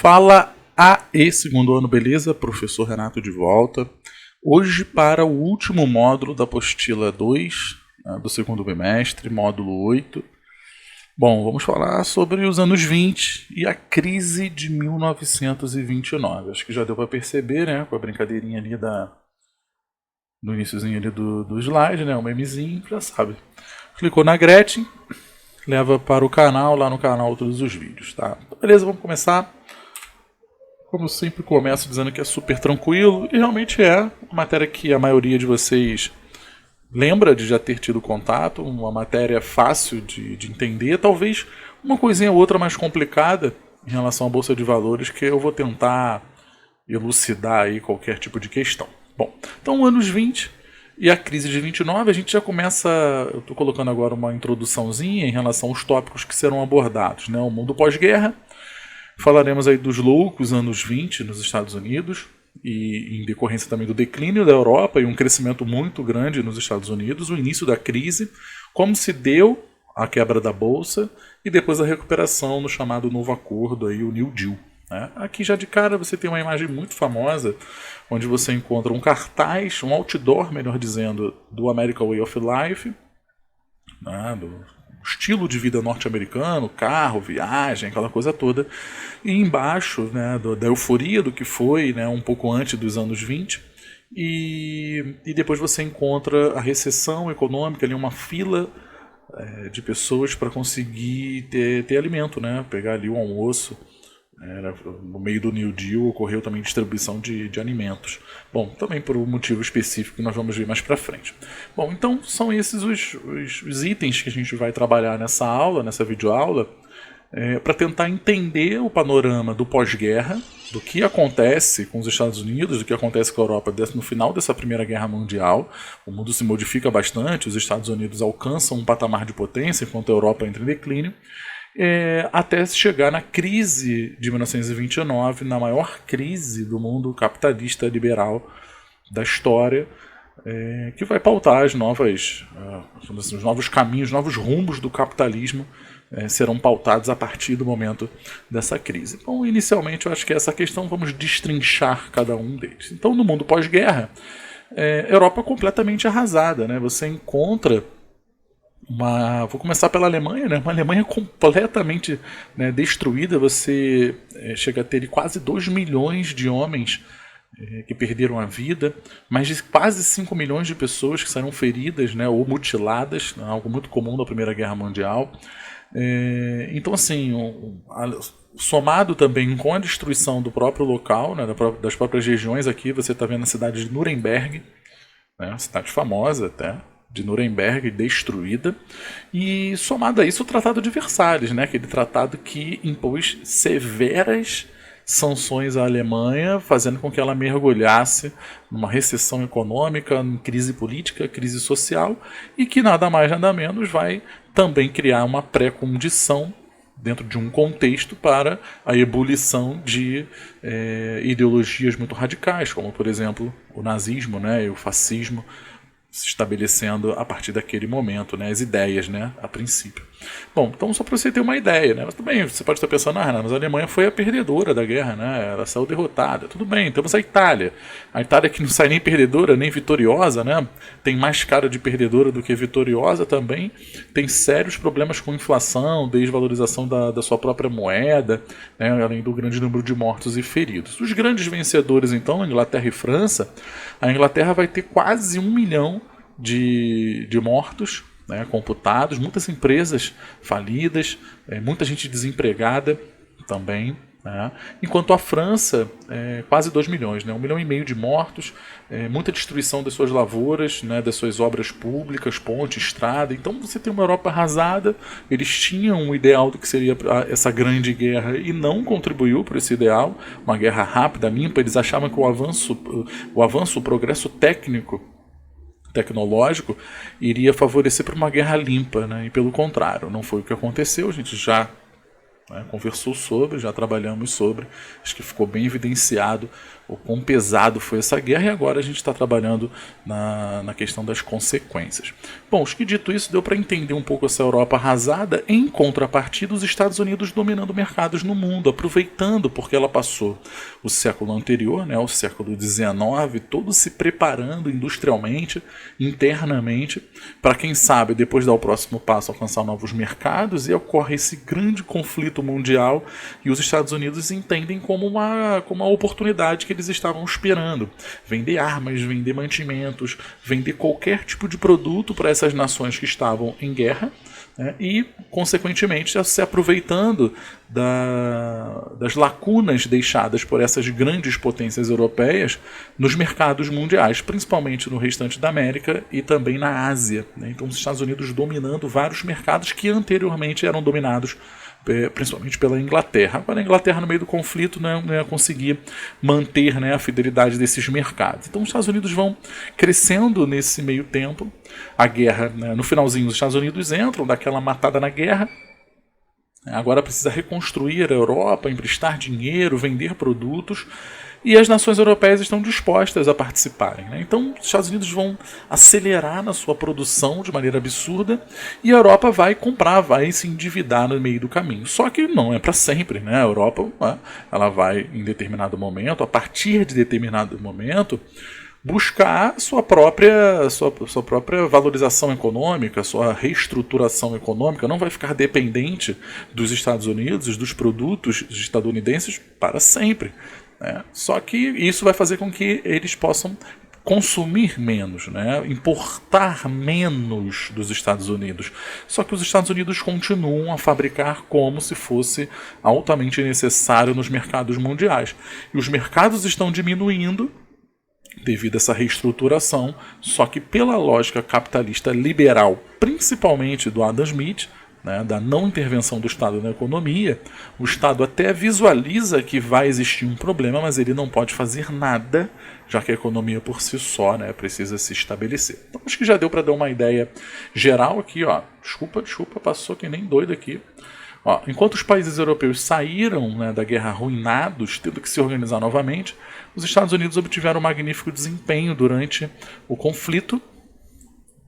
Fala AE segundo ano, beleza? Professor Renato de volta. Hoje para o último módulo da apostila 2, do segundo bimestre, módulo 8. Bom, vamos falar sobre os anos 20 e a crise de 1929. Acho que já deu para perceber, né, com a brincadeirinha ali no iniciozinho ali do slide, né, o memezinho, já sabe. Clicou na Gretchen, leva para o canal, lá no canal todos os vídeos, tá? Então, beleza, vamos começar. Como eu sempre começo dizendo que é super tranquilo, e realmente é uma matéria que a maioria de vocês lembra de já ter tido contato, uma matéria fácil de entender, talvez uma coisinha ou outra mais complicada em relação à Bolsa de Valores, que eu vou tentar elucidar aí qualquer tipo de questão. Bom, então anos 20 e a crise de 29, a gente já começa, eu estou colocando agora uma introduçãozinha em relação aos tópicos que serão abordados, né? O mundo pós-guerra. Falaremos aí dos loucos anos 20 nos Estados Unidos, e em decorrência também do declínio da Europa e um crescimento muito grande nos Estados Unidos, o início da crise, como se deu a quebra da Bolsa e depois a recuperação no chamado novo acordo, aí, o New Deal. Né? Aqui já de cara você tem uma imagem muito famosa, onde você encontra um cartaz, um outdoor, melhor dizendo, do American Way of Life, né, do estilo de vida norte-americano, carro, viagem, aquela coisa toda. E embaixo, né, da euforia do que foi, né, um pouco antes dos anos 20. E depois você encontra a recessão econômica, ali uma fila de pessoas para conseguir ter alimento, né, pegar ali o almoço. No meio do New Deal ocorreu também distribuição de alimentos. Bom, também por um motivo específico que nós vamos ver mais para frente. Bom, então são esses os itens que a gente vai trabalhar nessa aula, nessa videoaula, para tentar entender o panorama do pós-guerra, do que acontece com os Estados Unidos, do que acontece com a Europa no final dessa Primeira Guerra Mundial. O mundo se modifica bastante, os Estados Unidos alcançam um patamar de potência, enquanto a Europa entra em declínio. Até chegar na crise de 1929, na maior crise do mundo capitalista liberal da história, que vai pautar os novos caminhos, os novos rumos do capitalismo serão pautados a partir do momento dessa crise. Então, inicialmente, eu acho que essa questão vamos destrinchar cada um deles. Então, no mundo pós-guerra, Europa completamente arrasada, né? Você encontra vou começar pela Alemanha, né? Uma Alemanha completamente, né, destruída. Você chega a ter quase 2 milhões de homens que perderam a vida, mais de quase 5 milhões de pessoas que saíram feridas, né, ou mutiladas, né, algo muito comum na Primeira Guerra Mundial. Então, assim, somado também com a destruição do próprio local, né, das próprias regiões, aqui você está vendo a cidade de Nuremberg, né, cidade famosa até, de Nuremberg, destruída, e somado a isso o Tratado de Versalhes, né, aquele tratado que impôs severas sanções à Alemanha, fazendo com que ela mergulhasse numa recessão econômica, em crise política, crise social, e que nada mais nada menos vai também criar uma pré-condição dentro de um contexto para a ebulição de ideologias muito radicais, como por exemplo o nazismo, né, e o fascismo, se estabelecendo a partir daquele momento, né, as ideias, né, a princípio. Bom, então só para você ter uma ideia, né, mas também você pode estar pensando, mas a Alemanha foi a perdedora da guerra, né, ela saiu derrotada. Tudo bem, temos a Itália que não sai nem perdedora nem vitoriosa, né, tem mais cara de perdedora do que vitoriosa também, tem sérios problemas com inflação, desvalorização da sua própria moeda, né, além do grande número de mortos e feridos. Os grandes vencedores, então, Inglaterra e França, a Inglaterra vai ter quase 1 milhão de mortos, né, computados, muitas empresas falidas, muita gente desempregada também, né, enquanto a França, quase 2 milhões, né, 1,5 milhão de mortos, muita destruição das suas lavouras, né, das suas obras públicas, ponte, estrada. Então você tem uma Europa arrasada. Eles tinham um ideal do que seria essa grande guerra e não contribuiu para esse ideal, uma guerra rápida, limpa. Eles achavam que o avanço, o progresso tecnológico iria favorecer para uma guerra limpa, né? E pelo contrário, não foi o que aconteceu. A gente já né? Conversou sobre, já trabalhamos sobre, acho que ficou bem evidenciado o quão pesado foi essa guerra, e agora a gente está trabalhando na questão das consequências. Bom, acho que dito isso, deu para entender um pouco essa Europa arrasada, em contrapartida os Estados Unidos dominando mercados no mundo, aproveitando porque ela passou o século anterior, né, o século XIX, todo se preparando industrialmente, internamente, para quem sabe, depois dar o próximo passo, alcançar novos mercados, e ocorre esse grande conflito mundial, e os Estados Unidos entendem como uma oportunidade que eles estavam esperando. Vender armas, vender mantimentos, vender qualquer tipo de produto para essas nações que estavam em guerra, né, e, consequentemente, se aproveitando das lacunas deixadas por essas grandes potências europeias nos mercados mundiais, principalmente no restante da América e também na Ásia, né? Então, os Estados Unidos dominando vários mercados que anteriormente eram dominados principalmente pela Inglaterra. Agora a Inglaterra, no meio do conflito, não ia conseguir manter, né, a fidelidade desses mercados. Então os Estados Unidos vão crescendo nesse meio tempo. A guerra, né, no finalzinho, os Estados Unidos entram, daquela matada na guerra. Agora precisa reconstruir a Europa, emprestar dinheiro, vender produtos, e as nações europeias estão dispostas a participarem, né? Então os Estados Unidos vão acelerar na sua produção de maneira absurda, e a Europa vai comprar, vai se endividar no meio do caminho. Só que não é para sempre, né? A Europa, ela vai em determinado momento, a partir de determinado momento, buscar sua própria valorização econômica, sua reestruturação econômica. Não vai ficar dependente dos Estados Unidos, dos produtos estadunidenses para sempre, né? Só que isso vai fazer com que eles possam consumir menos, né? Importar menos dos Estados Unidos. Só que os Estados Unidos continuam a fabricar como se fosse altamente necessário nos mercados mundiais. E os mercados estão diminuindo devido a essa reestruturação, só que pela lógica capitalista liberal, principalmente do Adam Smith, né, da não intervenção do Estado na economia, o Estado até visualiza que vai existir um problema, mas ele não pode fazer nada, já que a economia por si só, né, precisa se estabelecer. Então acho que já deu para dar uma ideia geral aqui, ó. Desculpa, passou que nem doido aqui. Ó, enquanto os países europeus saíram, né, da guerra arruinados, tendo que se organizar novamente, os Estados Unidos obtiveram um magnífico desempenho durante o conflito,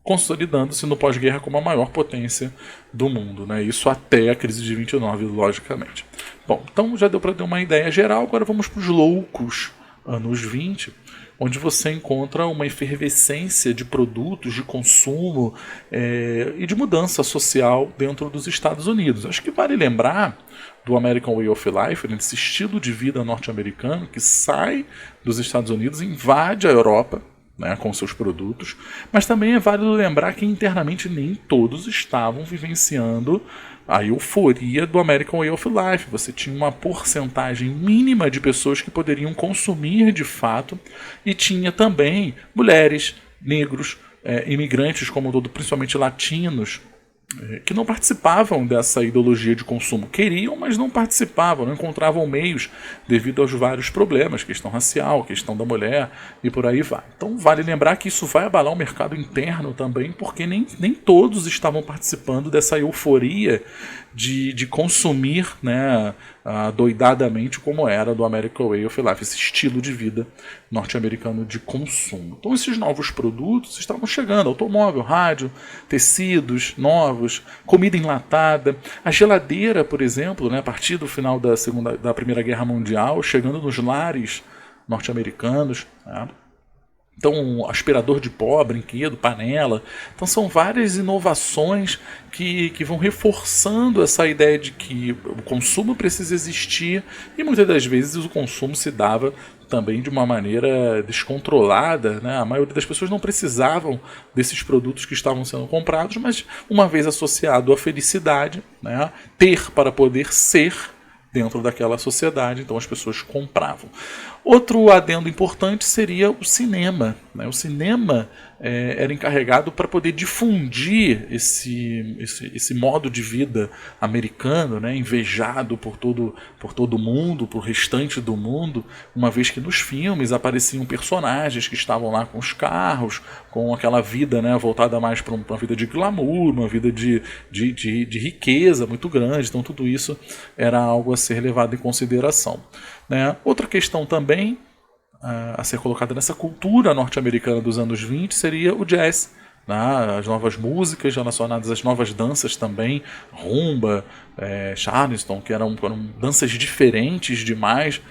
consolidando-se no pós-guerra como a maior potência do mundo, né? Isso até a crise de 29, logicamente. Bom, então já deu para ter uma ideia geral, agora vamos para os loucos anos 20, onde você encontra uma efervescência de produtos, de consumo e de mudança social dentro dos Estados Unidos. Acho que vale lembrar do American Way of Life, né, desse estilo de vida norte-americano que sai dos Estados Unidos, invade a Europa, né, com seus produtos, mas também é válido lembrar que internamente nem todos estavam vivenciando a euforia do American Way of Life. Você tinha uma porcentagem mínima de pessoas que poderiam consumir de fato, e tinha também mulheres, negros, imigrantes como todo, principalmente latinos, que não participavam dessa ideologia de consumo. Queriam, mas não participavam, não encontravam meios devido aos vários problemas, questão racial, questão da mulher e por aí vai. Então vale lembrar que isso vai abalar o mercado interno também, porque nem todos estavam participando dessa euforia de consumir, né, doidadamente como era do American Way of Life, esse estilo de vida norte-americano de consumo. Então esses novos produtos estavam chegando, automóvel, rádio, tecidos novos, comida enlatada, a geladeira, por exemplo, né, a partir do final da Primeira Guerra Mundial, chegando nos lares norte-americanos, né? Então, aspirador de pó, brinquedo, panela. Então, são várias inovações que vão reforçando essa ideia de que o consumo precisa existir, e muitas das vezes o consumo se dava também de uma maneira descontrolada, né? A maioria das pessoas não precisavam desses produtos que estavam sendo comprados, mas uma vez associado à felicidade, né? Ter para poder ser dentro daquela sociedade, então as pessoas compravam. Outro adendo importante seria o cinema, né? O cinema era encarregado para poder difundir esse modo de vida americano, né? Invejado por todo mundo, por restante do mundo, uma vez que nos filmes apareciam personagens que estavam lá com os carros, com aquela vida, né? Voltada mais para uma vida de glamour, uma vida de riqueza muito grande. Então tudo isso era algo a ser levado em consideração, né? Outra questão também a ser colocada nessa cultura norte-americana dos anos 20 seria o jazz, né? As novas músicas relacionadas às novas danças também, rumba, charleston, que eram danças diferentes demais,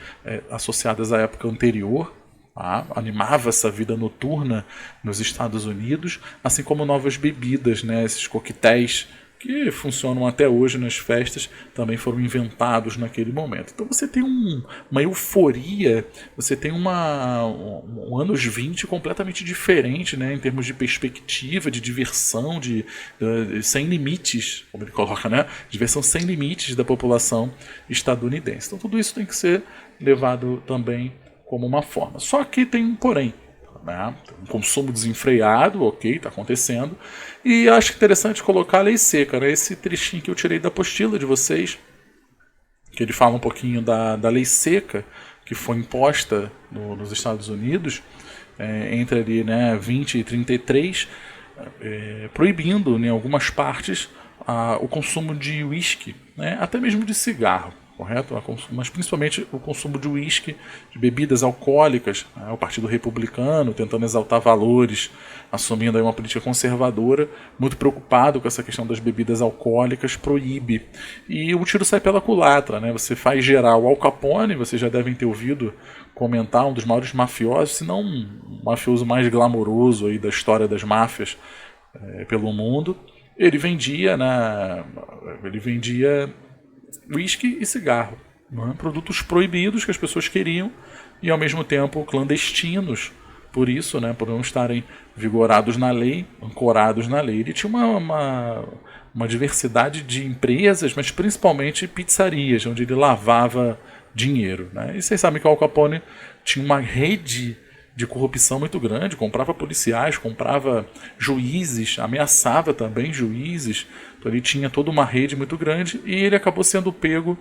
associadas à época anterior. Animava essa vida noturna nos Estados Unidos, assim como novas bebidas, né? Esses coquetéis que funcionam até hoje nas festas, também foram inventados naquele momento. Então você tem uma euforia, você tem um anos 20 completamente diferente, né, em termos de perspectiva, de diversão, sem limites, como ele coloca, né, diversão sem limites da população estadunidense. Então tudo isso tem que ser levado também como uma forma. Só que tem um porém. Né? Um consumo desenfreado, ok, está acontecendo. E acho interessante colocar a lei seca, né? Esse trechinho que eu tirei da apostila de vocês, que ele fala um pouquinho da lei seca que foi imposta nos Estados Unidos, entre ali, né, 20 e 33, proibindo em algumas partes o consumo de uísque, né, até mesmo de cigarro. Correto? Mas principalmente o consumo de uísque, de bebidas alcoólicas, né? O Partido Republicano tentando exaltar valores, assumindo aí uma política conservadora, muito preocupado com essa questão das bebidas alcoólicas, proíbe. E o tiro sai pela culatra, né? Você faz gerar o Al Capone, vocês já devem ter ouvido comentar, um dos maiores mafiosos, se não o mafioso mais glamouroso aí da história das máfias pelo mundo. Ele vendia whisky e cigarro, né? Produtos proibidos que as pessoas queriam e ao mesmo tempo clandestinos, por isso, né, por não estarem vigorados na lei, ancorados na lei. Ele tinha uma diversidade de empresas, mas principalmente pizzarias, onde ele lavava dinheiro, né? E vocês sabem que o Al Capone tinha uma rede de corrupção muito grande, comprava policiais, comprava juízes, ameaçava também juízes. Então ele tinha toda uma rede muito grande e ele acabou sendo pego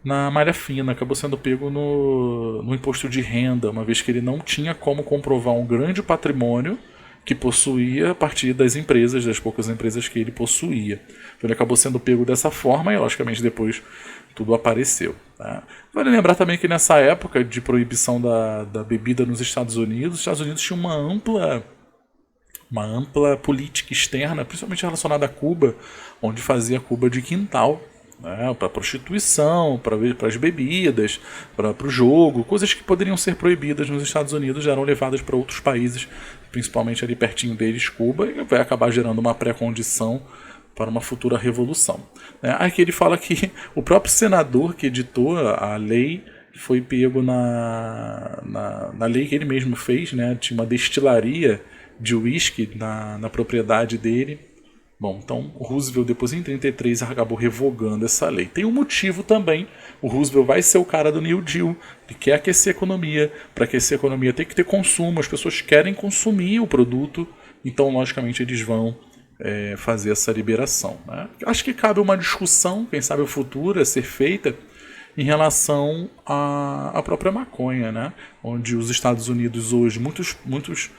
na malha fina, acabou sendo pego no imposto de renda, uma vez que ele não tinha como comprovar um grande patrimônio que possuía a partir das empresas, das poucas empresas que ele possuía. Então ele acabou sendo pego dessa forma e, logicamente, depois tudo apareceu. Tá? Vale lembrar também que nessa época de proibição da bebida nos Estados Unidos, os Estados Unidos tinham uma ampla política externa, principalmente relacionada a Cuba, onde fazia Cuba de quintal, né, para prostituição, para as bebidas, para o jogo, coisas que poderiam ser proibidas nos Estados Unidos eram levadas para outros países, principalmente ali pertinho deles, Cuba, e vai acabar gerando uma pré-condição para uma futura revolução. Aqui ele fala que o próprio senador que editou a lei foi pego na lei que ele mesmo fez, né? Tinha uma destilaria de uísque na propriedade dele. Bom, então o Roosevelt depois em 1933 acabou revogando essa lei. Tem um motivo também, o Roosevelt vai ser o cara do New Deal, ele quer aquecer a economia, para aquecer a economia tem que ter consumo, as pessoas querem consumir o produto, então logicamente eles vão fazer essa liberação. Né? Acho que cabe uma discussão, quem sabe o futuro, a ser feita em relação à própria maconha, né? Onde os Estados Unidos hoje, muitos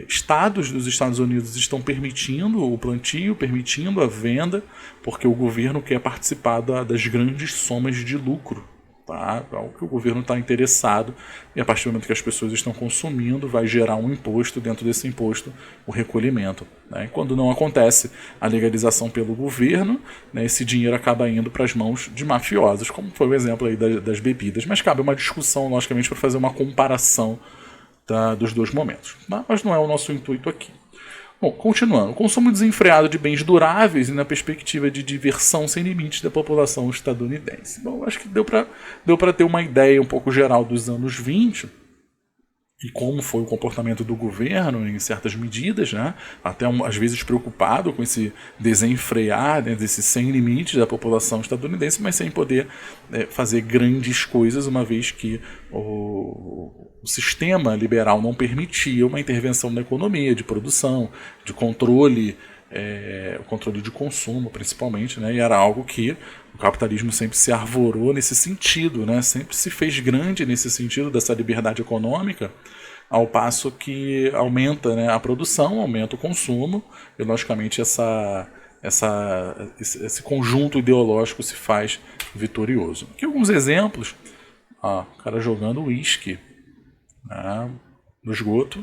estados dos Estados Unidos estão permitindo o plantio, permitindo a venda, porque o governo quer participar das grandes somas de lucro. Tá? É algo que o governo está interessado, e a partir do momento que as pessoas estão consumindo, vai gerar um imposto, dentro desse imposto o recolhimento. Né? E quando não acontece a legalização pelo governo, né, esse dinheiro acaba indo para as mãos de mafiosos, como foi o exemplo aí das bebidas. Mas cabe uma discussão, logicamente, para fazer uma comparação dos dois momentos. Mas não é o nosso intuito aqui. Bom, continuando. O consumo desenfreado de bens duráveis e na perspectiva de diversão sem limites da população estadunidense. Bom, acho que deu para ter uma ideia um pouco geral dos anos 20. e como foi o comportamento do governo em certas medidas, né? Até às vezes preocupado com esse desenfrear, né, desse sem limites da população estadunidense, mas sem poder fazer grandes coisas, uma vez que o sistema liberal não permitia uma intervenção na economia, de produção, de controle, o controle de consumo principalmente, né? E era algo que o capitalismo sempre se arvorou nesse sentido, né? Sempre se fez grande nesse sentido dessa liberdade econômica, ao passo que aumenta, né, a produção, aumenta o consumo, e logicamente esse conjunto ideológico se faz vitorioso. Aqui alguns exemplos, o cara jogando uísque, né, no esgoto.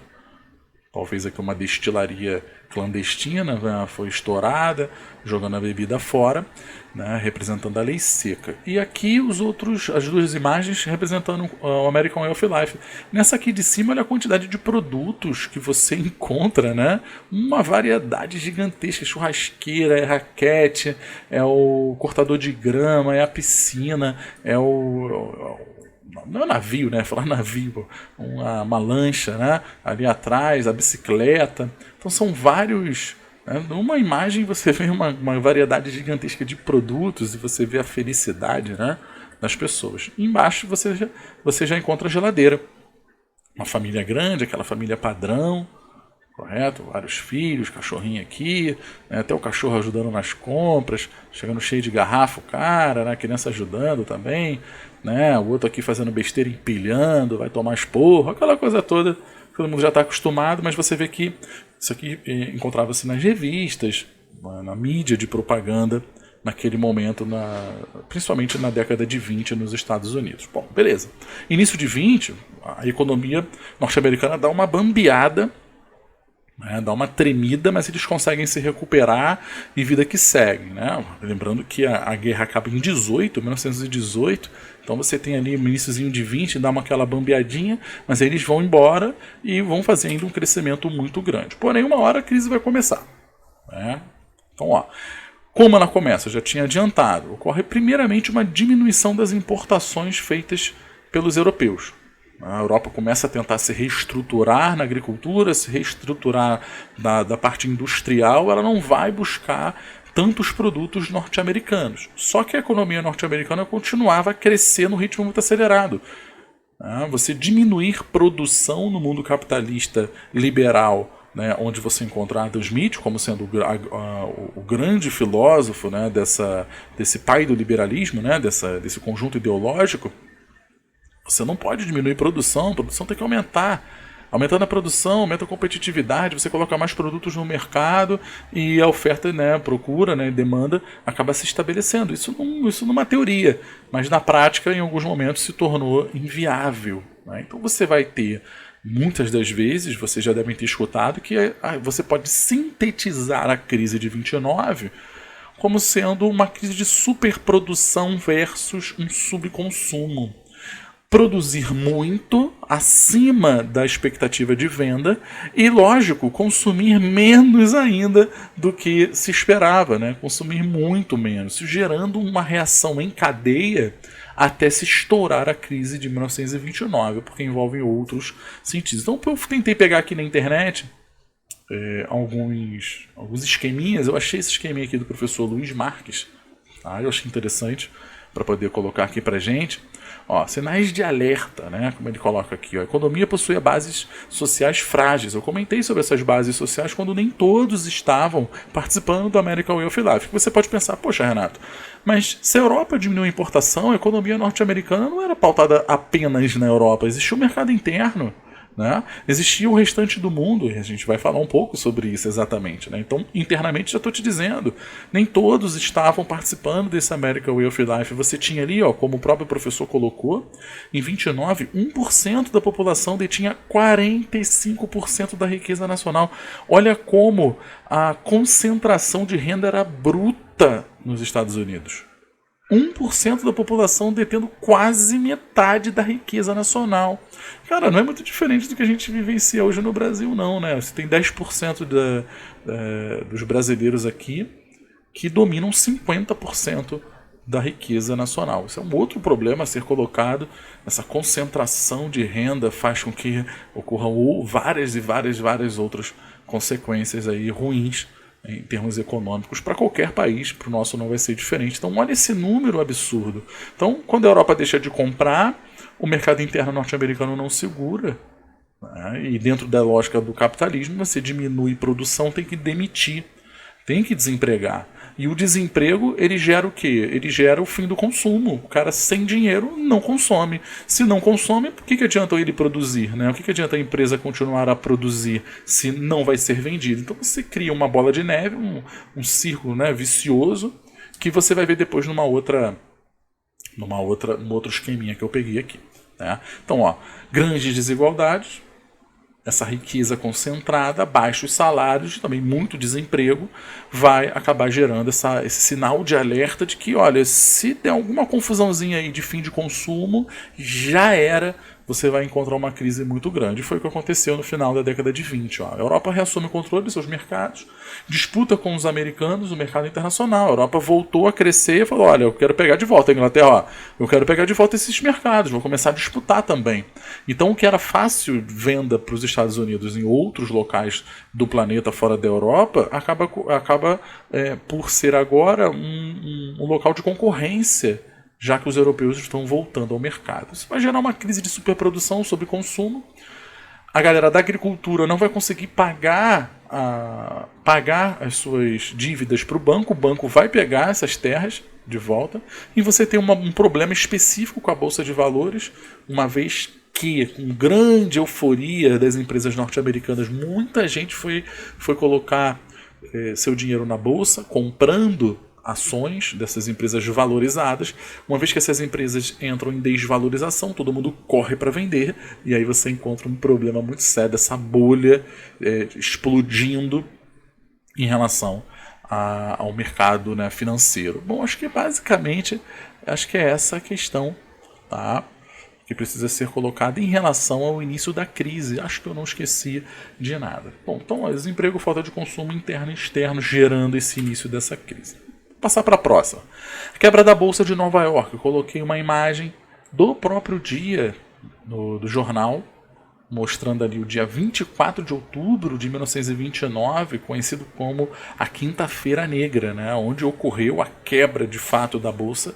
Talvez aqui uma destilaria clandestina, né, foi estourada, jogando a bebida fora, né, representando a lei seca. E aqui as duas imagens representando o American Way of Life. Nessa aqui de cima, olha a quantidade de produtos que você encontra, né? Uma variedade gigantesca, churrasqueira, é raquete, é o cortador de grama, é a piscina, não é navio, né? Falar navio, uma lancha, né? Ali atrás, a bicicleta. Então são vários. Né? Numa imagem você vê uma variedade gigantesca de produtos e você vê a felicidade, né, das pessoas. E embaixo você já encontra a geladeira. Uma família grande, aquela família padrão, correto? Vários filhos, cachorrinho aqui, né? Até o cachorro ajudando nas compras, chegando cheio de garrafa, o cara, né? A criança ajudando também, né? O outro aqui fazendo besteira, empilhando, vai tomar esporro, aquela coisa toda, todo mundo já está acostumado, mas você vê que isso aqui encontrava-se nas revistas, na mídia de propaganda, naquele momento, principalmente na década de 20 nos Estados Unidos. Bom, beleza. Início de 20, a economia norte-americana dá uma bambeada, né, dá uma tremida, mas eles conseguem se recuperar e vida que segue. Né? Lembrando que a guerra acaba em 1918, então você tem ali o iníciozinho de 20, dá aquela bambeadinha, mas aí eles vão embora e vão fazendo um crescimento muito grande. Porém, uma hora a crise vai começar. Né? Então, como ela começa? Eu já tinha adiantado. Ocorre primeiramente uma diminuição das importações feitas pelos europeus. A Europa começa a tentar se reestruturar na agricultura, se reestruturar da parte industrial, ela não vai buscar tantos produtos norte-americanos. Só que a economia norte-americana continuava a crescer no ritmo muito acelerado. Você diminuir produção no mundo capitalista liberal, né, onde você encontra Adam Smith como sendo o grande filósofo, né, desse pai do liberalismo, né, desse conjunto ideológico, você não pode diminuir produção tem que aumentar. Aumentando a produção, aumenta a competitividade, você coloca mais produtos no mercado e a oferta, né, procura, né, demanda acaba se estabelecendo. Isso numa teoria, mas na prática, em alguns momentos, se tornou inviável. Né? Então você vai ter, muitas das vezes, vocês já devem ter escutado, que você pode sintetizar a crise de 29 como sendo uma crise de superprodução versus um subconsumo. Produzir muito acima da expectativa de venda e, lógico, consumir menos ainda do que se esperava, né? Consumir muito menos, gerando uma reação em cadeia até se estourar a crise de 1929, porque envolve outros sentidos. Então eu tentei pegar aqui na internet alguns esqueminhas. Eu achei esse esqueminha aqui do professor Luiz Marques, tá? Eu achei interessante para poder colocar aqui para gente. Sinais de alerta, né? Como ele coloca aqui. A economia possui bases sociais frágeis. Eu comentei sobre essas bases sociais quando nem todos estavam participando do American Way of Life. Você pode pensar, poxa, Renato, mas se a Europa diminuiu a importação, a economia norte-americana não era pautada apenas na Europa. Existia um mercado interno. Né? Existia o restante do mundo, e a gente vai falar um pouco sobre isso exatamente. Né? Então, internamente, já estou te dizendo, nem todos estavam participando desse American Way of Life. Você tinha ali, como o próprio professor colocou, em 29, 1% da população detinha 45% da riqueza nacional. Olha como a concentração de renda era bruta nos Estados Unidos. 1% da população detendo quase metade da riqueza nacional. Cara, não é muito diferente do que a gente vivencia hoje no Brasil, não, né? Você tem 10% dos brasileiros aqui que dominam 50% da riqueza nacional. Isso é um outro problema a ser colocado. Essa concentração de renda faz com que ocorram várias e várias outras consequências aí ruins em termos econômicos para qualquer país. Para o nosso não vai ser diferente. Então olha esse número absurdo. Então quando a Europa deixa de comprar, o mercado interno norte-americano não segura. E dentro da lógica do capitalismo, você diminui produção, tem que demitir, tem que desempregar. E o desemprego, ele gera o quê? Ele gera o fim do consumo. O cara sem dinheiro não consome. Se não consome, por que adianta ele produzir? Né? O que adianta a empresa continuar a produzir se não vai ser vendido? Então você cria uma bola de neve, um círculo, né, vicioso, que você vai ver depois num outro esqueminha que eu peguei aqui. Né? Então, ó, grandes desigualdades, essa riqueza concentrada, baixos salários, também muito desemprego, vai acabar gerando esse sinal de alerta de que, olha, se der alguma confusãozinha aí de fim de consumo, já era, você vai encontrar uma crise muito grande. Foi o que aconteceu no final da década de 20. Ó. A Europa reassume o controle de seus mercados, disputa com os americanos o mercado internacional. A Europa voltou a crescer e falou, olha, eu quero pegar de volta a Inglaterra, ó, eu quero pegar de volta esses mercados, vou começar a disputar também. Então o que era fácil venda para os Estados Unidos em outros locais do planeta fora da Europa, acaba por ser agora um local de concorrência, já que os europeus estão voltando ao mercado. Isso vai gerar uma crise de superprodução sobre consumo. A galera da agricultura não vai conseguir pagar as suas dívidas para o banco vai pegar essas terras de volta, e você tem um problema específico com a Bolsa de Valores, uma vez que, com grande euforia das empresas norte-americanas, muita gente foi colocar seu dinheiro na Bolsa, comprando ações dessas empresas valorizadas. Uma vez que essas empresas entram em desvalorização, todo mundo corre para vender, e aí você encontra um problema muito sério dessa bolha explodindo em relação ao mercado, né, financeiro. Bom, acho que basicamente é essa a questão, tá, que precisa ser colocada em relação ao início da crise. Acho que eu não esqueci de nada. Bom, então, desemprego, falta de consumo interno e externo gerando esse início dessa crise. Passar para a próxima. A quebra da Bolsa de Nova York. Eu coloquei uma imagem do próprio dia do jornal, mostrando ali o dia 24 de outubro de 1929, conhecido como a Quinta-feira Negra, né, onde ocorreu a quebra de fato da Bolsa,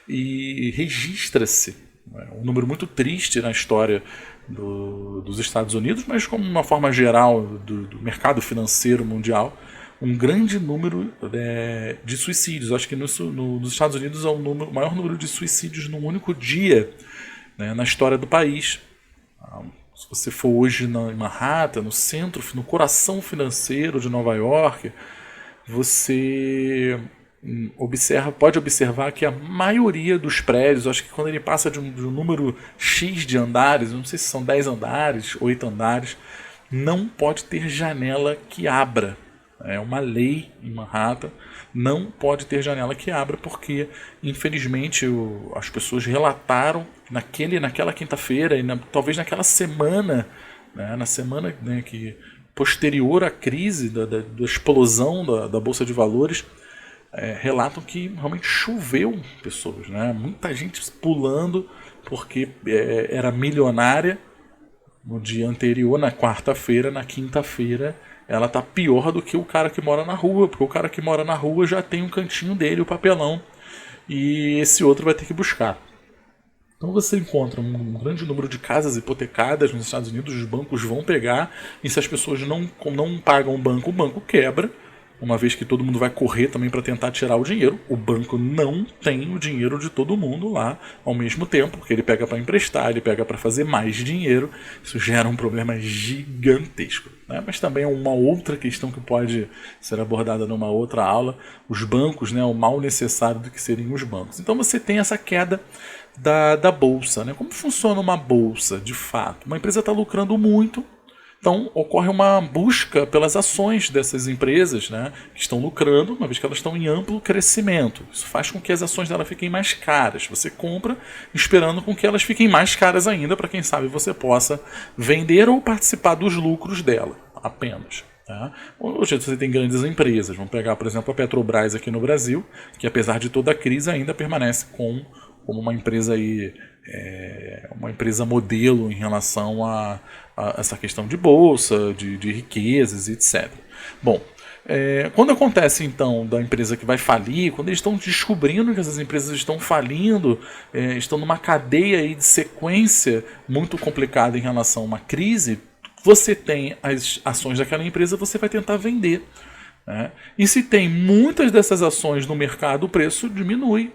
e registra-se um número muito triste na história dos Estados Unidos, mas como uma forma geral do mercado financeiro mundial, um grande número de suicídios. Acho que nos Estados Unidos é o maior número de suicídios num único dia, né, na história do país. Se você for hoje em Manhattan, no centro, no coração financeiro de Nova York, você pode observar que a maioria dos prédios, acho que quando ele passa de um número X de andares, não sei se são 10 andares, 8 andares, não pode ter janela que abra. É uma lei em Manhattan, não pode ter janela que abra, porque infelizmente as pessoas relataram naquela quinta-feira e talvez naquela semana, né, na semana, né, que posterior à crise da explosão da Bolsa de Valores, relatam que realmente choveu pessoas, né, muita gente pulando porque era milionária no dia anterior, na quarta-feira. Na quinta-feira ela tá pior do que o cara que mora na rua, porque o cara que mora na rua já tem um cantinho dele, o papelão, e esse outro vai ter que buscar. Então você encontra um grande número de casas hipotecadas nos Estados Unidos, os bancos vão pegar, e se as pessoas não pagam o banco quebra, uma vez que todo mundo vai correr também para tentar tirar o dinheiro. O banco não tem o dinheiro de todo mundo lá ao mesmo tempo, porque ele pega para emprestar, ele pega para fazer mais dinheiro. Isso gera um problema gigantesco, né? Mas também é uma outra questão que pode ser abordada numa outra aula. Os bancos, né, o mal necessário do que seriam os bancos. Então você tem essa queda da bolsa, né? Como funciona uma bolsa de fato? Uma empresa está lucrando muito, então ocorre uma busca pelas ações dessas empresas, né, que estão lucrando, uma vez que elas estão em amplo crescimento. Isso faz com que as ações dela fiquem mais caras. Você compra esperando com que elas fiquem mais caras ainda, para quem sabe você possa vender ou participar dos lucros dela apenas. Tá? Hoje você tem grandes empresas, vamos pegar, por exemplo, a Petrobras aqui no Brasil, que apesar de toda a crise ainda permanece como uma empresa aí, uma empresa modelo em relação a essa questão de bolsa, de riquezas, etc. Bom, quando acontece então da empresa que vai falir, quando eles estão descobrindo que essas empresas estão falindo, estão numa cadeia aí de sequência muito complicada em relação a uma crise, você tem as ações daquela empresa, você vai tentar vender. Né? E se tem muitas dessas ações no mercado, o preço diminui.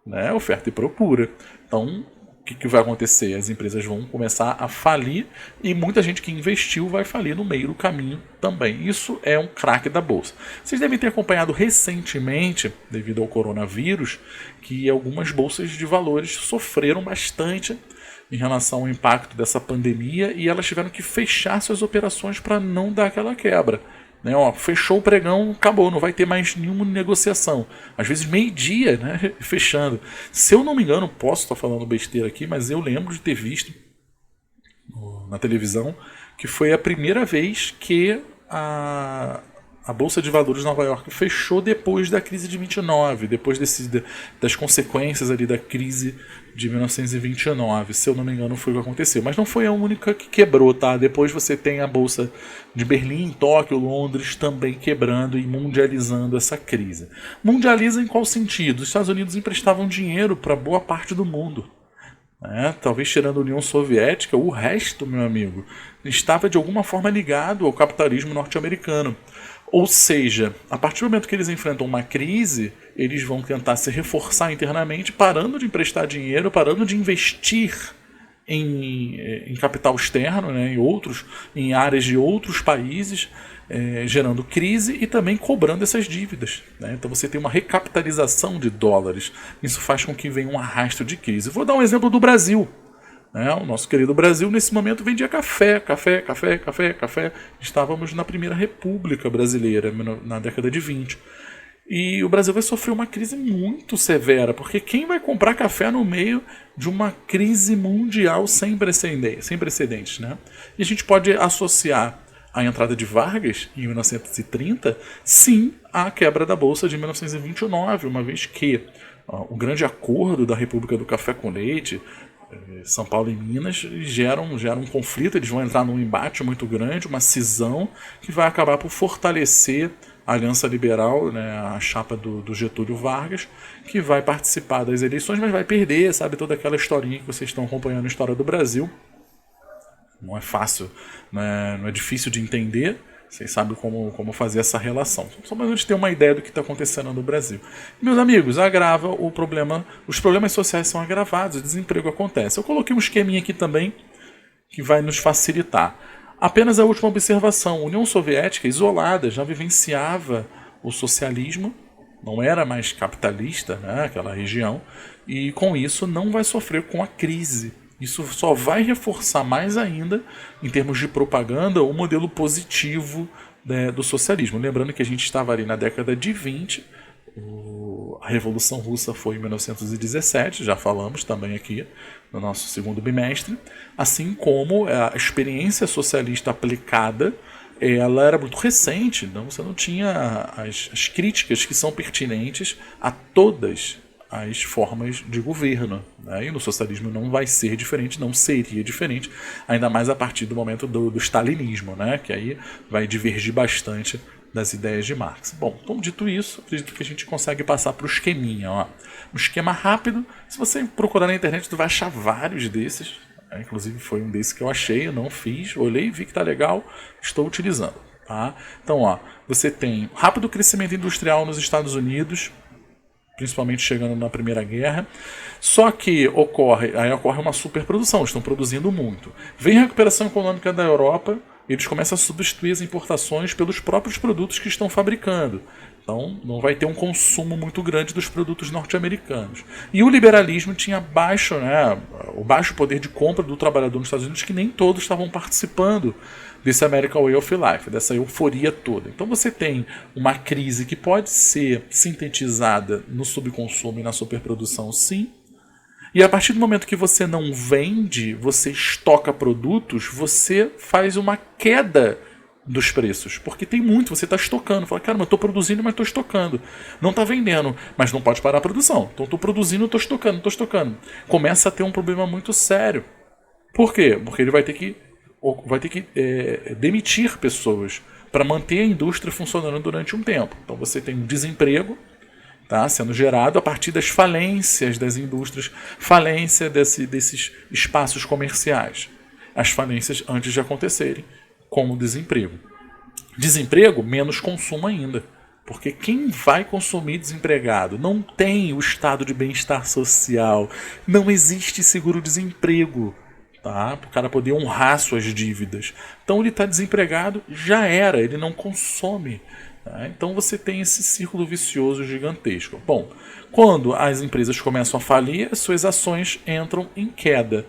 Né? Oferta e procura. Então, o que vai acontecer? As empresas vão começar a falir e muita gente que investiu vai falir no meio do caminho também. Isso é um craque da bolsa. Vocês devem ter acompanhado recentemente, devido ao coronavírus, que algumas bolsas de valores sofreram bastante em relação ao impacto dessa pandemia e elas tiveram que fechar suas operações para não dar aquela quebra. Né, ó, fechou o pregão, acabou, não vai ter mais nenhuma negociação. Às vezes meio-dia, né, fechando. Se eu não me engano, posso estar falando besteira aqui, mas eu lembro de ter visto na televisão que foi a primeira vez que a Bolsa de Valores de Nova York fechou depois da crise de 29, depois das consequências ali da crise de 1929, se eu não me engano foi o que aconteceu. Mas não foi a única que quebrou, tá? Depois você tem a Bolsa de Berlim, Tóquio, Londres também quebrando e mundializando essa crise. Mundializa em qual sentido? Os Estados Unidos emprestavam dinheiro para boa parte do mundo. Talvez tirando a União Soviética, o resto, meu amigo, estava de alguma forma ligado ao capitalismo norte-americano. Ou seja, a partir do momento que eles enfrentam uma crise, eles vão tentar se reforçar internamente, parando de emprestar dinheiro, parando de investir em capital externo, né, em áreas de outros países, gerando crise e também cobrando essas dívidas. Né? Então você tem uma recapitalização de dólares. Isso faz com que venha um arrasto de crise. Vou dar um exemplo do Brasil. O nosso querido Brasil, nesse momento, vendia café. Estávamos na Primeira República Brasileira, na década de 20. E o Brasil vai sofrer uma crise muito severa, porque quem vai comprar café no meio de uma crise mundial sem precedentes? Né? E a gente pode associar a entrada de Vargas, em 1930, sim, à quebra da Bolsa de 1929, uma vez que o grande acordo da República do Café com Leite, São Paulo e Minas, geram um conflito, eles vão entrar num embate muito grande, uma cisão que vai acabar por fortalecer a Aliança Liberal, né, a chapa do Getúlio Vargas, que vai participar das eleições, mas vai perder, sabe, toda aquela historinha que vocês estão acompanhando a história do Brasil. Não é fácil, não é difícil de entender, vocês sabem como fazer essa relação. Só para a gente ter uma ideia do que está acontecendo no Brasil. Meus amigos, agrava o problema, os problemas sociais são agravados, o desemprego acontece. Eu coloquei um esqueminha aqui também que vai nos facilitar. Apenas a última observação, a União Soviética, isolada, já vivenciava o socialismo, não era mais capitalista, né, aquela região, e com isso não vai sofrer com a crise. Isso só vai reforçar mais ainda, em termos de propaganda, o modelo positivo, né, do socialismo. Lembrando que a gente estava ali na década de 20, a Revolução Russa foi em 1917, já falamos também aqui no nosso segundo bimestre, assim como a experiência socialista aplicada, ela era muito recente, então você não tinha as críticas que são pertinentes a todas as formas de governo. Né? E no socialismo não vai ser diferente, não seria diferente, ainda mais a partir do momento do stalinismo, né? Que aí vai divergir bastante das ideias de Marx. Bom, então dito isso, acredito que a gente consegue passar para o esqueminha. Ó. Um esquema rápido, se você procurar na internet, você vai achar vários desses. Inclusive foi um desses que eu achei, eu não fiz, olhei, vi que está legal, estou utilizando. Tá? Então, ó, você tem rápido crescimento industrial nos Estados Unidos, principalmente chegando na Primeira Guerra, só que ocorre uma superprodução, estão produzindo muito. Vem a recuperação econômica da Europa, eles começam a substituir as importações pelos próprios produtos que estão fabricando. Então não vai ter um consumo muito grande dos produtos norte-americanos. E o liberalismo tinha o baixo poder de compra do trabalhador nos Estados Unidos, que nem todos estavam participando desse American Way of Life, dessa euforia toda. Então você tem uma crise que pode ser sintetizada no subconsumo e na superprodução, sim. E a partir do momento que você não vende, você estoca produtos, você faz uma queda dos preços, porque tem muito, você está estocando. Fala, cara, mas eu estou produzindo, mas estou estocando. Não está vendendo, mas não pode parar a produção. Então estou produzindo, estou estocando, estou estocando. Começa a ter um problema muito sério. Por quê? Porque ele vai ter que demitir pessoas para manter a indústria funcionando durante um tempo. Então você tem um desemprego, tá, sendo gerado a partir das falências das indústrias, falência desses espaços comerciais. As falências antes de acontecerem, como o desemprego. Desemprego, menos consumo ainda. Porque quem vai consumir desempregado? Não tem o estado de bem-estar social. Não existe seguro-desemprego, tá? Para o cara poder honrar suas dívidas. Então ele está desempregado, já era, ele não consome. Tá? Então você tem esse círculo vicioso gigantesco. Bom, quando as empresas começam a falir, as suas ações entram em queda.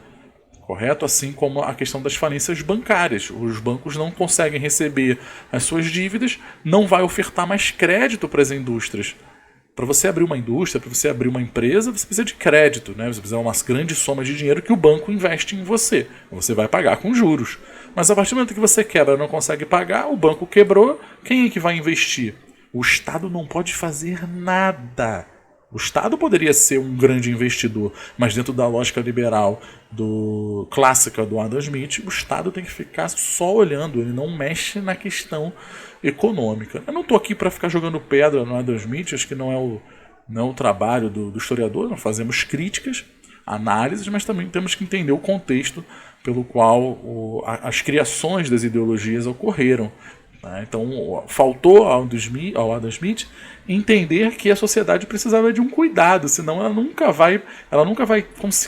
Correto? Assim como a questão das falências bancárias. Os bancos não conseguem receber as suas dívidas, não vai ofertar mais crédito para as indústrias. Para você abrir uma indústria, para você abrir uma empresa, você precisa de crédito, né? Você precisa de uma grande soma de dinheiro que o banco investe em você. Você vai pagar com juros. Mas a partir do momento que você quebra e não consegue pagar, o banco quebrou, quem é que vai investir? O Estado não pode fazer nada. O Estado poderia ser um grande investidor, mas dentro da lógica liberal clássica do Adam Smith, o Estado tem que ficar só olhando, ele não mexe na questão econômica. Eu não estou aqui para ficar jogando pedra no Adam Smith, acho que não é o trabalho do historiador, nós fazemos críticas, análises, mas também temos que entender o contexto pelo qual as criações das ideologias ocorreram. Então, faltou ao Adam Smith entender que a sociedade precisava de um cuidado, senão ela nunca vai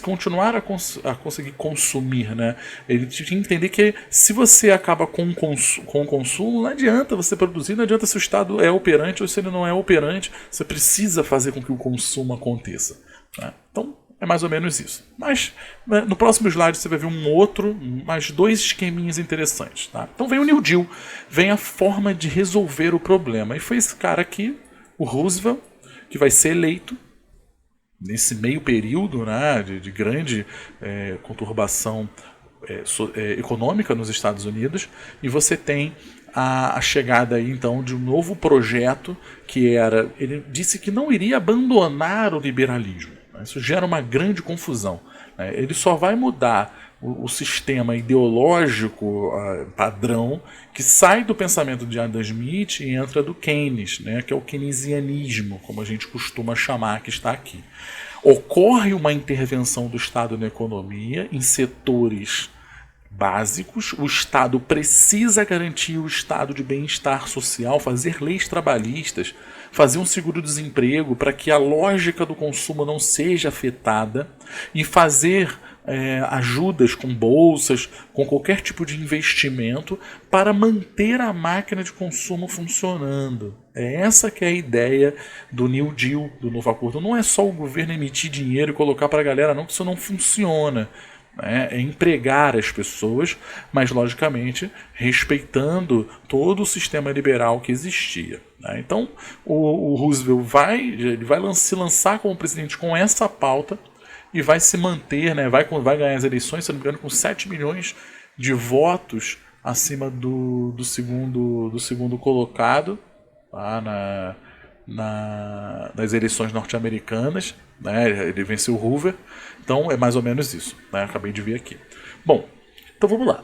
continuar a conseguir consumir. Né? Ele tinha que entender que se você acaba com o consumo, não adianta você produzir, não adianta se o Estado é operante ou se ele não é operante, você precisa fazer com que o consumo aconteça. Né? Então, é mais ou menos isso. Mas no próximo slide você vai ver mais dois esqueminhas interessantes. Tá? Então vem o New Deal, vem a forma de resolver o problema. E foi esse cara aqui, o Roosevelt, que vai ser eleito nesse meio período, né, de grande conturbação econômica nos Estados Unidos. E você tem a chegada aí, então, de um novo projeto ele disse que não iria abandonar o liberalismo. Isso gera uma grande confusão. Ele só vai mudar o sistema ideológico padrão que sai do pensamento de Adam Smith e entra do Keynes, né, que é o keynesianismo, como a gente costuma chamar, que está aqui. Ocorre uma intervenção do Estado na economia em setores básicos, o Estado precisa garantir o estado de bem-estar social, fazer leis trabalhistas, fazer um seguro-desemprego para que a lógica do consumo não seja afetada e fazer ajudas com bolsas, com qualquer tipo de investimento para manter a máquina de consumo funcionando. É essa que é a ideia do New Deal, do novo acordo. Não é só o governo emitir dinheiro e colocar para a galera, não, que isso não funciona. É empregar as pessoas, mas logicamente respeitando todo o sistema liberal que existia. Né? Então o Roosevelt vai se lançar como presidente com essa pauta e vai se manter, né? vai ganhar as eleições, se não me engano, com 7 milhões de votos acima do segundo colocado, tá? nas eleições norte-americanas. Né? Ele venceu o Hoover. Então é mais ou menos isso. Né? Acabei de ver aqui. Bom, então vamos lá.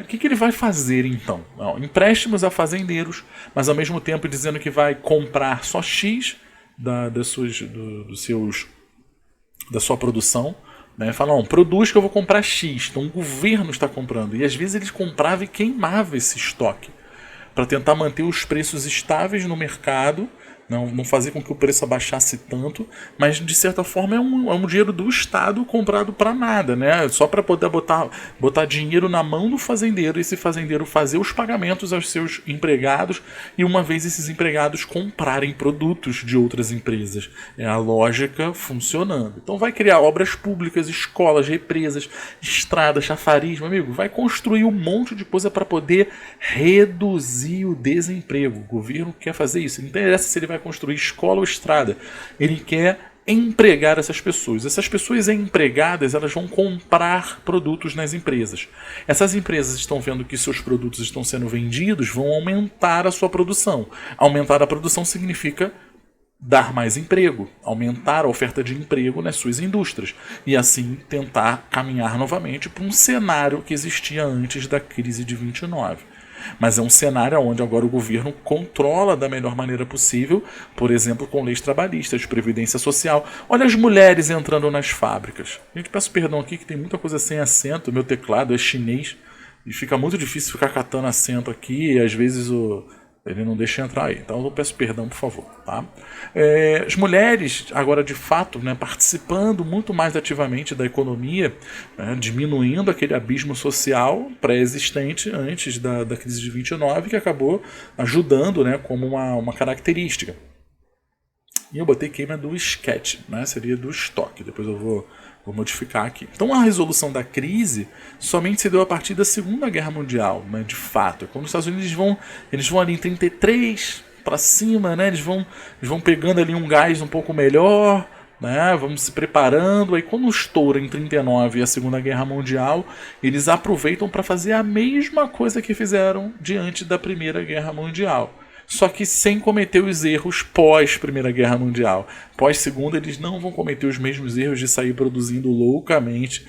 O que ele vai fazer então? Empréstimos a fazendeiros, mas ao mesmo tempo dizendo que vai comprar só X da sua produção. Né? Fala, produz que eu vou comprar X. Então o governo está comprando. E às vezes ele comprava e queimava esse estoque para tentar manter os preços estáveis no mercado, não fazer com que o preço abaixasse tanto, mas de certa forma é um dinheiro do Estado comprado para nada, né? Só para poder botar dinheiro na mão do fazendeiro, e esse fazendeiro fazer os pagamentos aos seus empregados e uma vez esses empregados comprarem produtos de outras empresas. É a lógica funcionando. Então vai criar obras públicas, escolas, represas, estradas, chafariz, meu amigo, vai construir um monte de coisa para poder reduzir o desemprego. O governo quer fazer isso. Não interessa se ele vai construir escola ou estrada. Ele quer empregar essas pessoas. Essas pessoas empregadas, elas vão comprar produtos nas empresas. Essas empresas estão vendo que seus produtos estão sendo vendidos, vão aumentar a sua produção. Aumentar a produção significa dar mais emprego, aumentar a oferta de emprego nas suas indústrias e assim tentar caminhar novamente para um cenário que existia antes da crise de 29. Mas é um cenário onde agora o governo controla da melhor maneira possível, por exemplo, com leis trabalhistas, de previdência social. Olha as mulheres entrando nas fábricas. Gente, peço perdão aqui que tem muita coisa sem acento, meu teclado é chinês e fica muito difícil ficar catando acento aqui e às vezes ele não deixa entrar aí. Então eu peço perdão, por favor. Tá? As mulheres, agora de fato, né, participando muito mais ativamente da economia, né, diminuindo aquele abismo social pré-existente antes da crise de 29, que acabou ajudando, né, como uma característica. E eu botei queima do sketch, né, seria do estoque. Depois eu vou modificar aqui. Então a resolução da crise somente se deu a partir da Segunda Guerra Mundial, né, de fato. Quando os Estados Unidos eles vão ali em 33 para cima, né, eles vão pegando ali um gás um pouco melhor, né, vamos se preparando. Aí quando estoura em 39 a Segunda Guerra Mundial, eles aproveitam para fazer a mesma coisa que fizeram diante da Primeira Guerra Mundial. Só que sem cometer os erros pós Primeira Guerra Mundial. Pós Segunda, eles não vão cometer os mesmos erros de sair produzindo loucamente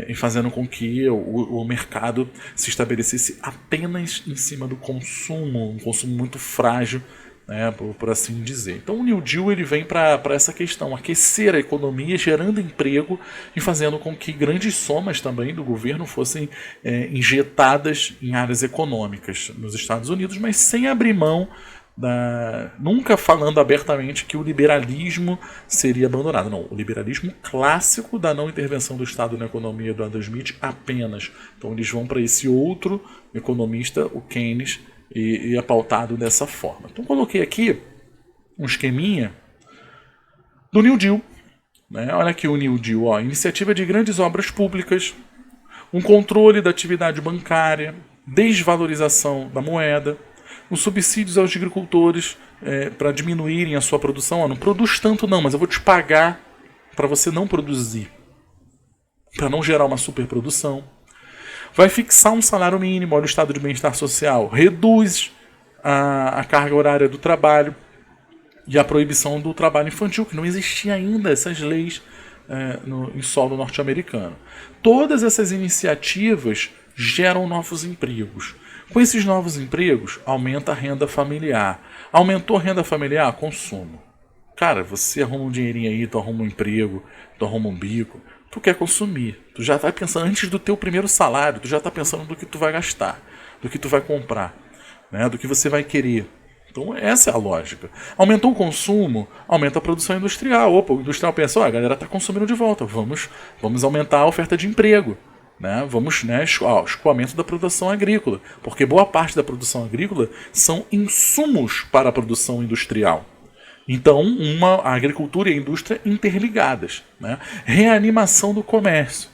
e fazendo com que o mercado se estabelecesse apenas em cima do consumo, um consumo muito frágil, né, por assim dizer. Então o New Deal ele vem para essa questão, aquecer a economia, gerando emprego e fazendo com que grandes somas também do governo fossem injetadas em áreas econômicas nos Estados Unidos, mas sem abrir mão nunca falando abertamente que o liberalismo seria abandonado. Não, o liberalismo clássico da não intervenção do Estado na economia do Adam Smith apenas. Então eles vão para esse outro economista, o Keynes, e é pautado dessa forma. Então coloquei aqui um esqueminha do New Deal. Né? Olha aqui o New Deal. Ó, iniciativa de grandes obras públicas, um controle da atividade bancária, desvalorização da moeda, os subsídios aos agricultores para diminuírem a sua produção. Ó, não produz tanto não, mas eu vou te pagar para você não produzir, para não gerar uma superprodução. Vai fixar um salário mínimo, olha o estado de bem-estar social, reduz a carga horária do trabalho e a proibição do trabalho infantil, que não existia ainda essas leis em solo norte-americano. Todas essas iniciativas geram novos empregos. Com esses novos empregos, aumenta a renda familiar. Aumentou a renda familiar? Consumo. Cara, você arruma um dinheirinho aí, tu arruma um emprego, tu arruma um bico, tu quer consumir. Tu já está pensando antes do teu primeiro salário, tu já está pensando do que tu vai gastar, do que tu vai comprar, né, do que você vai querer. Então essa é a lógica. Aumentou o consumo, aumenta a produção industrial. Opa, o industrial pensa, a galera está consumindo de volta, vamos aumentar a oferta de emprego. Né? Vamos, escoamento da produção agrícola, porque boa parte da produção agrícola são insumos para a produção industrial. Então, a agricultura e a indústria interligadas. Né? Reanimação do comércio.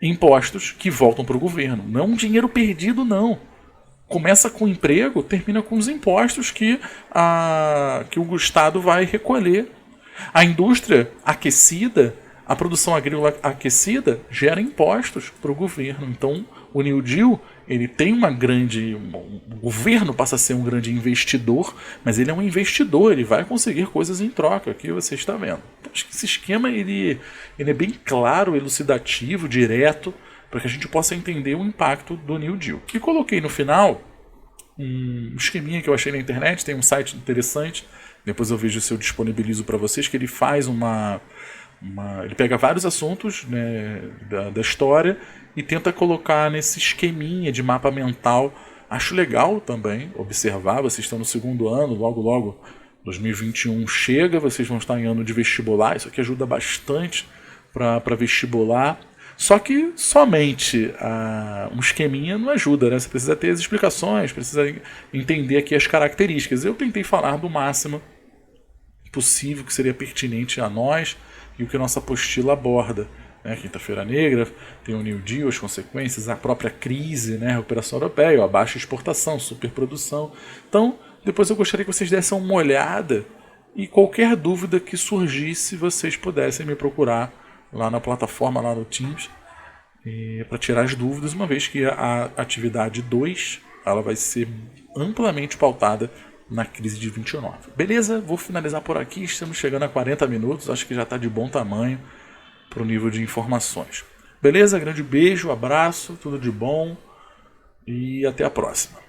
Impostos que voltam para o governo. Não é um dinheiro perdido, não. Começa com emprego, termina com os impostos que o Estado vai recolher. A indústria aquecida, a produção agrícola aquecida, gera impostos para o governo. Então, o New Deal, ele tem o governo passa a ser um grande investidor, mas ele é um investidor, ele vai conseguir coisas em troca, aqui você está vendo. Então, acho que esse esquema ele é bem claro, elucidativo, direto, para que a gente possa entender o impacto do New Deal. E coloquei no final um esqueminha que eu achei na internet, tem um site interessante, depois eu vejo se eu disponibilizo para vocês, que ele faz ele pega vários assuntos, né, da história e tenta colocar nesse esqueminha de mapa mental. Acho legal também observar, vocês estão no segundo ano, logo 2021 chega, vocês vão estar em ano de vestibular, isso aqui ajuda bastante para vestibular. Só que somente um esqueminha não ajuda, né? Você precisa ter as explicações, precisa entender aqui as características. Eu tentei falar do máximo possível que seria pertinente a nós e o que a nossa apostila aborda. Né? Quinta-feira Negra, tem o New Deal, as consequências, a própria crise, né? A recuperação europeia, a baixa exportação, superprodução. Então, depois eu gostaria que vocês dessem uma olhada E qualquer dúvida que surgisse, vocês pudessem me procurar lá na plataforma, lá no Teams, para tirar as dúvidas, uma vez que a atividade 2 ela vai ser amplamente pautada na crise de 29. Beleza? Vou finalizar por aqui, estamos chegando a 40 minutos, acho que já está de bom tamanho para o nível de informações. Beleza? Grande beijo, abraço, tudo de bom e até a próxima.